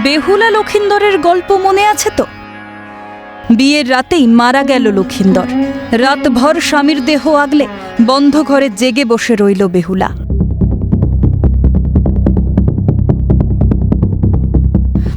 বেহুলা লক্ষিন্দরের গল্প মনে আছে তো? বিয়ের রাতেই মারা গেল লক্ষিন্দর। রাতভর স্বামীর দেহ আগলে বন্ধ ঘরে জেগে বসে রইল বেহুলা।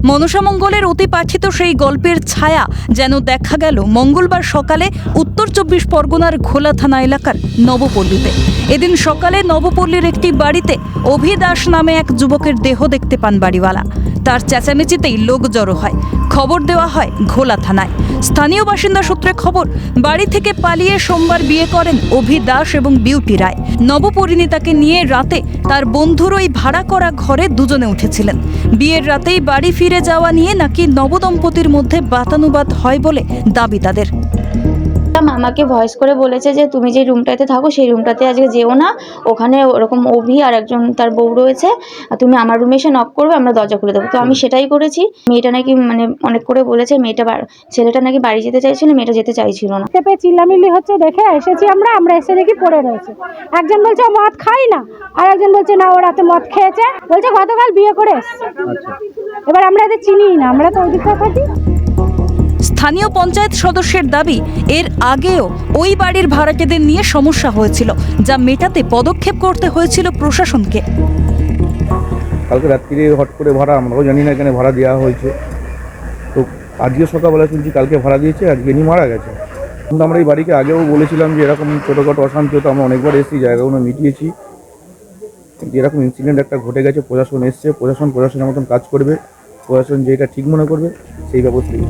মনসামঙ্গলের অতি পাঠিত সেই গল্পের ছায়া যেন দেখা গেল মঙ্গলবার সকালে উত্তর ২৪ পরগনার ঘোলা থানা এলাকার নবপল্লীতে। এদিন সকালে নবপল্লীর একটি বাড়িতে অভি দাস নামে এক যুবকের দেহ দেখতে পান বাড়িওয়ালা। তার চেঁচামেচিতেই লোক জড়ো হয়। খবর দেওয়া হয় ঘোলা থানায়। স্থানীয় বাসিন্দা সূত্রে খবর, বাড়ি থেকে পালিয়ে সোমবার বিয়ে করেন অভি দাস এবং বিউটি রায়। নবপরিণীতাকে নিয়ে রাতে তার বন্ধুর ওই ভাড়া করা ঘরে দুজনে উঠেছিলেন। বিয়ের রাতেই বাড়ি ফিরে যাওয়া নিয়ে নাকি নবদম্পতির মধ্যে বাতানুবাদ হয় বলে দাবি তাদের। আমাকে ভয়েস করে বলেছে যে তুমি যে রুমটাতে থাকো সেই রুমটাতে আজকে যেও না, ওখানে ওরকম অভি আর একজন তার বউ রয়েছে, আর তুমি আমার রুমে এসে নক করবে, আমরা দরজা খুলে দেবো। তো আমি সেটাই করেছি। মেয়েটা নাকি অনেক করে বলেছে, ছেলেটা নাকি বাড়ি যেতে চাইছিল, মেয়েটা যেতে চাইছিল না। চেপে চিল্লামিল্লি হচ্ছে দেখে এসেছি আমরা এসে দেখি পড়ে রয়েছে। একজন বলছে মদ খাই না, আর একজন বলছে না ও রাতে মদ খেয়েছে, বলছে গতকাল বিয়ে করে এসছে। এবার আমরা এদের চিনি না, আমরা তো ওদিকে থাকি। স্থানীয় পঞ্চায়েত সদস্যের দাবি, এর আগেও ওই বাড়ির ভাড়াটেদের নিয়ে সমস্যা হয়েছিল, যা মেটাতে পদক্ষেপ করতে হয়েছিল প্রশাসনকে। কালকে রাত্রিরে হট করে ভাড়া, আমরাও জানি না এখানে ভাড়া দেওয়া হয়েছে। তো আজকে সকালবেলা শুনছি কালকে ভাড়া দিয়েছে, আজকে নিয়ে মারা গেছে। কিন্তু আমরা এই বাড়িকে আগেও বলেছিলাম যে এরকম ছোটোখাটো অশান্তি হতো, আমরা অনেকবার এসেছি, জায়গাগুলো মিটিয়েছি। কিন্তু এরকম ইনসিডেন্ট একটা ঘটে গেছে, প্রশাসন এসছে, প্রশাসনের মতন কাজ করবে, প্রশাসন যেটা ঠিক মনে করবে সেই ব্যবস্থাই।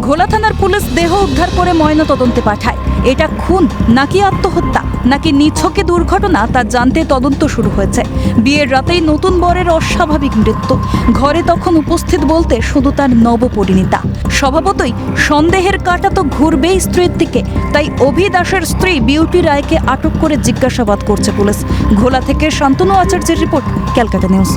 ঘোলা থানার পুলিশ দেহ উদ্ধার করে ময়নাতদন্তে পাঠায়। এটা খুন নাকি আত্মহত্যা নাকি নিছকে দুর্ঘটনা তা জানতে তদন্ত শুরু হয়েছে। বিয়ের রাতেই নতুন বরের অস্বাভাবিক মৃত্যু। ঘরে তখন উপস্থিত বলতে শুধু তার নবপরিণীতা। স্বভাবতই সন্দেহের কাঁটা তো ঘুরবেই স্ত্রীর দিকে। তাই অভি দাসের স্ত্রী বিউটি রায়কে আটক করে জিজ্ঞাসাবাদ করছে পুলিশ। ঘোলা থেকে শান্তনু আচার্যের রিপোর্ট, ক্যালকাটা নিউজ।